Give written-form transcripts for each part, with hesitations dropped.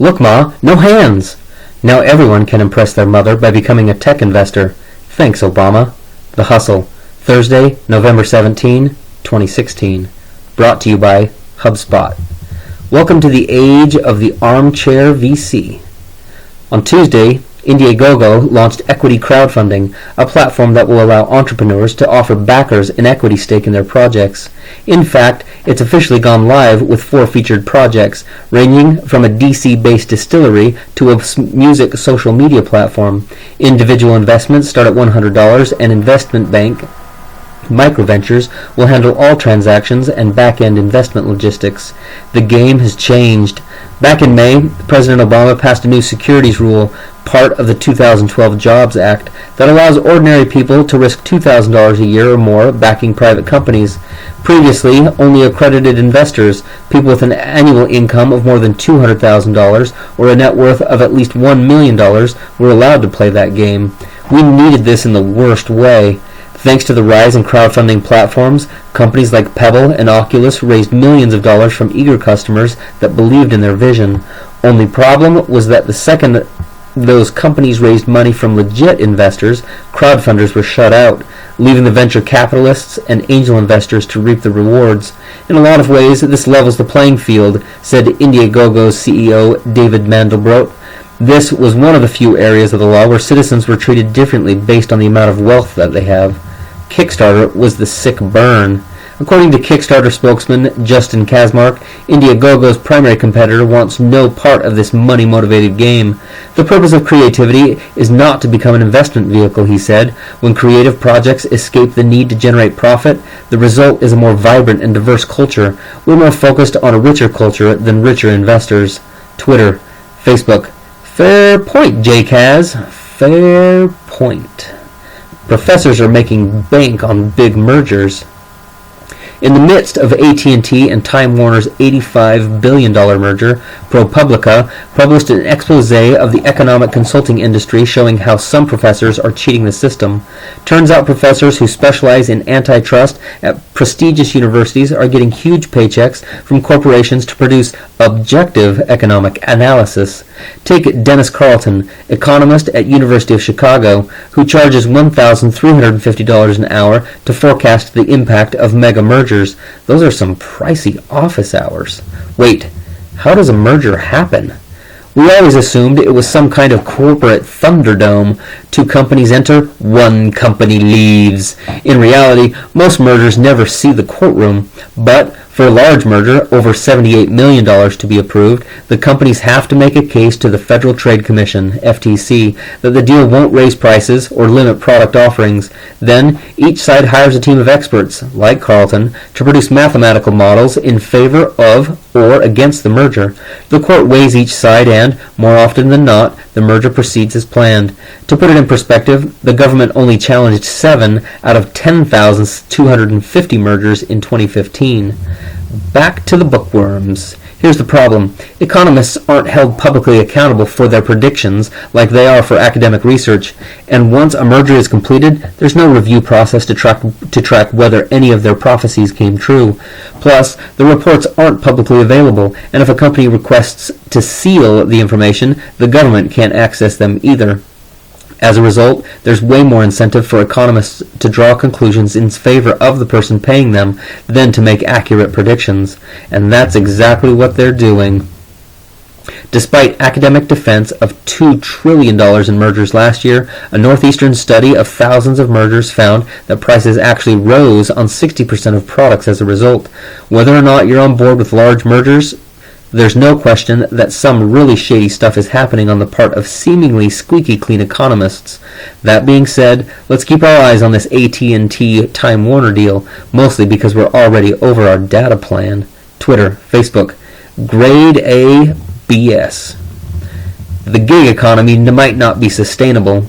Look, Ma, no hands! Now everyone can impress their mother by becoming a tech investor. Thanks, Obama. The Hustle, Thursday, November 17, 2016. Brought to you by HubSpot. Welcome to the age of the armchair VC. On Tuesday, IndieGoGo launched equity crowdfunding, a platform that will allow entrepreneurs to offer backers an equity stake in their projects. In fact, it's officially gone live with 4 featured projects, ranging from a DC-based distillery to a music social media platform. Individual investments start at $100, and investment bank Microventures will handle all transactions and back-end investment logistics. The game has changed. Back in May, President Obama passed a new securities rule, part of the 2012 Jobs Act, that allows ordinary people to risk $2,000 a year or more backing private companies. Previously, only accredited investors, people with an annual income of more than $200,000 or a net worth of at least $1 million, were allowed to play that game. We needed this in the worst way. Thanks to the rise in crowdfunding platforms, companies like Pebble and Oculus raised millions of dollars from eager customers that believed in their vision. Only problem was that the second those companies raised money from legit investors, crowdfunders were shut out, leaving the venture capitalists and angel investors to reap the rewards. In a lot of ways, this levels the playing field, said IndieGoGo's CEO David Mandelbrot. This was one of the few areas of the law where citizens were treated differently based on the amount of wealth that they have. Kickstarter was the sick burn. According to Kickstarter spokesman Justin Kazmark, IndieGoGo's primary competitor wants no part of this money-motivated game. The purpose of creativity is not to become an investment vehicle, he said. When creative projects escape the need to generate profit, the result is a more vibrant and diverse culture. We're more focused on a richer culture than richer investors. Twitter, Facebook. Fair point, J-Kaz. Fair point. Professors are making bank on big mergers. In the midst of AT&T and Time Warner's $85 billion merger, ProPublica published an expose of the economic consulting industry showing how some professors are cheating the system. Turns out professors who specialize in antitrust at prestigious universities are getting huge paychecks from corporations to produce objective economic analysis. Take Dennis Carlton, economist at University of Chicago, who charges $1,350 an hour to forecast the impact of mega mergers. Those are some pricey office hours. Wait, how does a merger happen? We always assumed it was some kind of corporate Thunderdome. 2 companies enter, 1 company leaves. In reality, most mergers never see the courtroom, but for a large merger, over $78 million to be approved, the companies have to make a case to the Federal Trade Commission, FTC, that the deal won't raise prices or limit product offerings. Then, each side hires a team of experts, like Carlton, to produce mathematical models in favor of or against the merger. The court weighs each side and, more often than not, the merger proceeds as planned. To put it in perspective, the government only challenged 7 out of 10,250 mergers in 2015. Back to the bookworms. Here's the problem. Economists aren't held publicly accountable for their predictions like they are for academic research, and once a merger is completed, there's no review process to track whether any of their prophecies came true. Plus, the reports aren't publicly available, and if a company requests to seal the information, the government can't access them either. As a result, there's way more incentive for economists to draw conclusions in favor of the person paying them than to make accurate predictions. And that's exactly what they're doing. Despite academic defense of $2 trillion in mergers last year, a Northeastern study of thousands of mergers found that prices actually rose on 60% of products as a result. Whether or not you're on board with large mergers, there's no question that some really shady stuff is happening on the part of seemingly squeaky clean economists. That being said, let's keep our eyes on this AT&T Time Warner deal, mostly because we're already over our data plan. Twitter, Facebook, grade A BS. The gig economy might not be sustainable.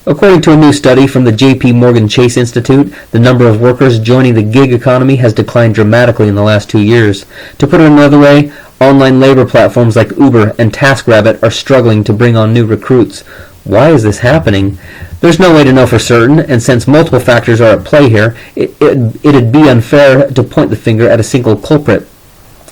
According to a new study from the J.P. Morgan Chase Institute, the number of workers joining the gig economy has declined dramatically in the last 2 years. To put it another way, online labor platforms like Uber and TaskRabbit are struggling to bring on new recruits. Why is this happening? There's no way to know for certain, and since multiple factors are at play here, it'd be unfair to point the finger at a single culprit.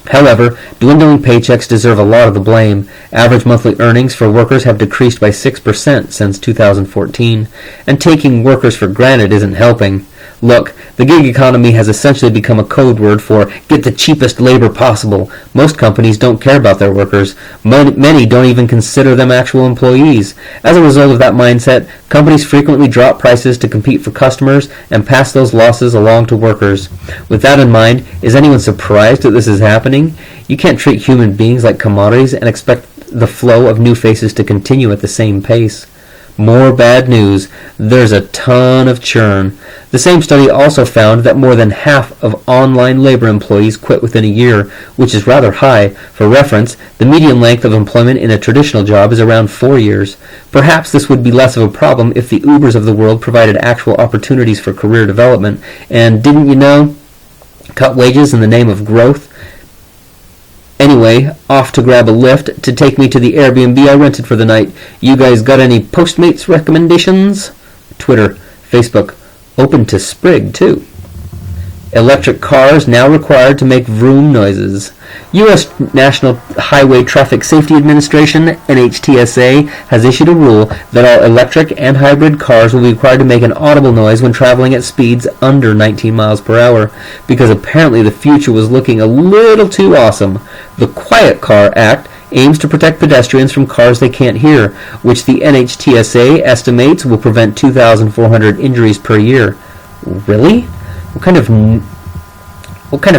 However, dwindling paychecks deserve a lot of the blame. Average monthly earnings for workers have decreased by 6% since 2014, and taking workers for granted isn't helping. Look, the gig economy has essentially become a code word for get the cheapest labor possible. Most companies don't care about their workers. Many don't even consider them actual employees. As a result of that mindset, companies frequently drop prices to compete for customers and pass those losses along to workers. With that in mind, is anyone surprised that this is happening? You can't treat human beings like commodities and expect the flow of new faces to continue at the same pace. More bad news. There's a ton of churn. The same study also found that more than half of online labor employees quit within a year, which is rather high. For reference, the median length of employment in a traditional job is around 4 years. Perhaps this would be less of a problem if the Ubers of the world provided actual opportunities for career development. And didn't you know? Cut wages in the name of growth. Anyway, off to grab a lift to take me to the Airbnb I rented for the night. You guys got any Postmates recommendations? Twitter, Facebook, open to Sprig too. Electric cars now required to make vroom noises. U.S. National Highway Traffic Safety Administration, NHTSA, has issued a rule that all electric and hybrid cars will be required to make an audible noise when traveling at speeds under 19 miles per hour, because apparently the future was looking a little too awesome. The Quiet Car Act aims to protect pedestrians from cars they can't hear, which the NHTSA estimates will prevent 2,400 injuries per year. Really? What kind of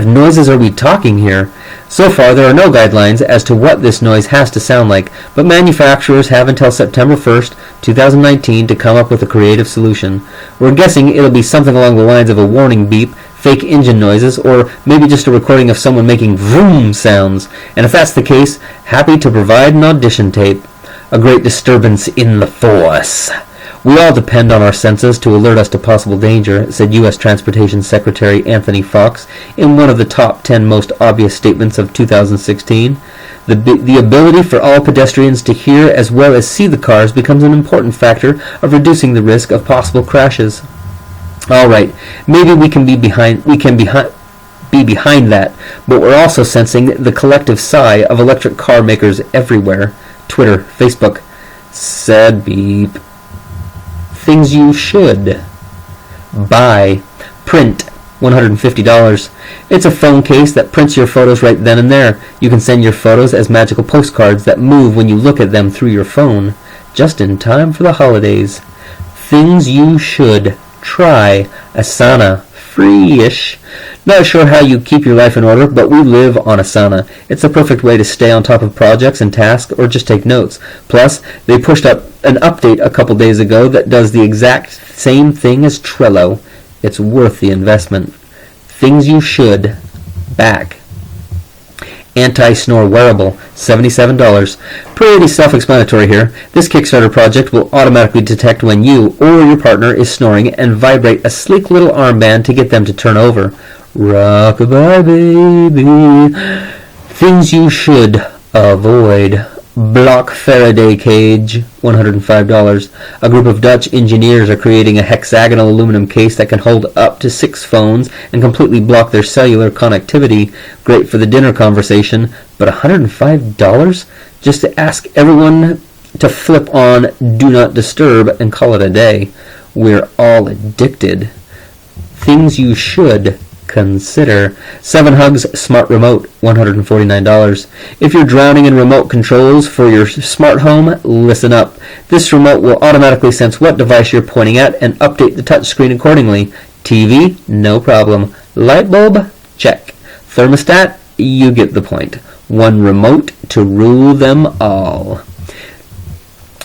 noises are we talking here? So far, there are no guidelines as to what this noise has to sound like, but manufacturers have until September 1st, 2019 to come up with a creative solution. We're guessing it'll be something along the lines of a warning beep, fake engine noises, or maybe just a recording of someone making vroom sounds. And if that's the case, happy to provide an audition tape. A great disturbance in the force. We all depend on our senses to alert us to possible danger, said U.S. Transportation Secretary Anthony Fox in one of the top 10 most obvious statements of 2016. The ability for all pedestrians to hear as well as see the cars becomes an important factor of reducing the risk of possible crashes. All right, maybe we can be behind that, but we're also sensing the collective sigh of electric car makers everywhere. Twitter, Facebook, sad beep. Things you should buy. Print, $150. It's a phone case that prints your photos right then and there. You can send your photos as magical postcards that move when you look at them through your phone. Just in time for the holidays. Things you should try. Asana, free-ish. Not sure how you keep your life in order, but we live on Asana. It's the perfect way to stay on top of projects and tasks or just take notes. Plus, they pushed up an update a couple days ago that does the exact same thing as Trello. It's worth the investment. Things you should back. Anti-snore wearable, $77. Pretty self-explanatory here. This Kickstarter project will automatically detect when you or your partner is snoring and vibrate a sleek little armband to get them to turn over. Rockabye baby. Things you should avoid. Block Faraday cage, $105. A group of Dutch engineers are creating a hexagonal aluminum case that can hold up to 6 phones and completely block their cellular connectivity. Great for the dinner conversation, but $105? Just to ask everyone to flip on Do Not Disturb and call it a day. We're all addicted. Things you should consider. 7 Hugs Smart Remote, $149. If you're drowning in remote controls for your smart home, listen up. This remote will automatically sense what device you're pointing at and update the touchscreen accordingly. TV, no problem. Light bulb, check. Thermostat, you get the point. One remote to rule them all.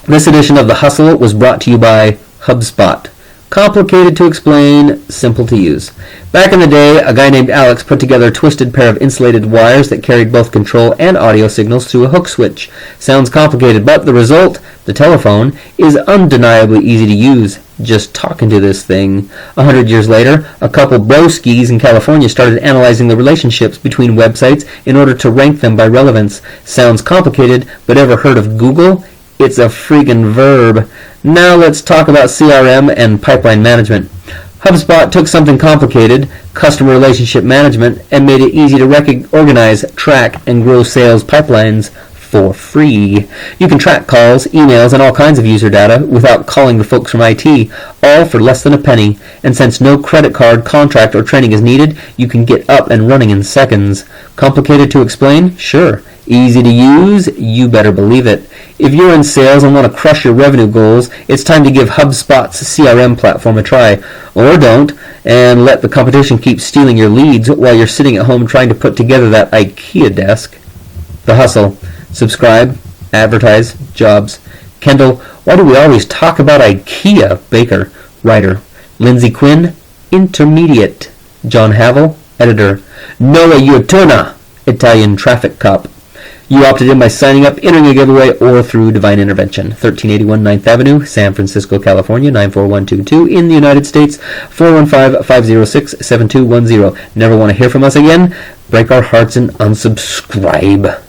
This edition of The Hustle was brought to you by HubSpot. Complicated to explain, simple to use. Back in the day, a guy named Alex put together a twisted pair of insulated wires that carried both control and audio signals through a hook switch. Sounds complicated, but the result, the telephone, is undeniably easy to use. Just talking to this thing. 100 years later, a couple broskies in California started analyzing the relationships between websites in order to rank them by relevance. Sounds complicated, but ever heard of Google? It's a freaking verb. Now let's talk about CRM and pipeline management. HubSpot took something complicated, customer relationship management, and made it easy to organize, track, and grow sales pipelines for free. You can track calls, emails, and all kinds of user data without calling the folks from IT, all for less than a penny. And since no credit card, contract, or training is needed, you can get up and running in seconds. Complicated to explain? Sure. Easy to use? You better believe it. If you're in sales and want to crush your revenue goals, it's time to give HubSpot's CRM platform a try. Or don't, and let the competition keep stealing your leads while you're sitting at home trying to put together that IKEA desk. The Hustle. Subscribe, advertise, jobs. Kendall, why do we always talk about IKEA? Baker. Writer. Lindsay Quinn, intermediate. John Havel, editor. Noah Uturna, Italian traffic cop. You opted in by signing up, entering a giveaway, or through divine intervention. 1381 9th Avenue, San Francisco, California, 94122. In the United States, 415-506-7210. Never want to hear from us again? Break our hearts and unsubscribe.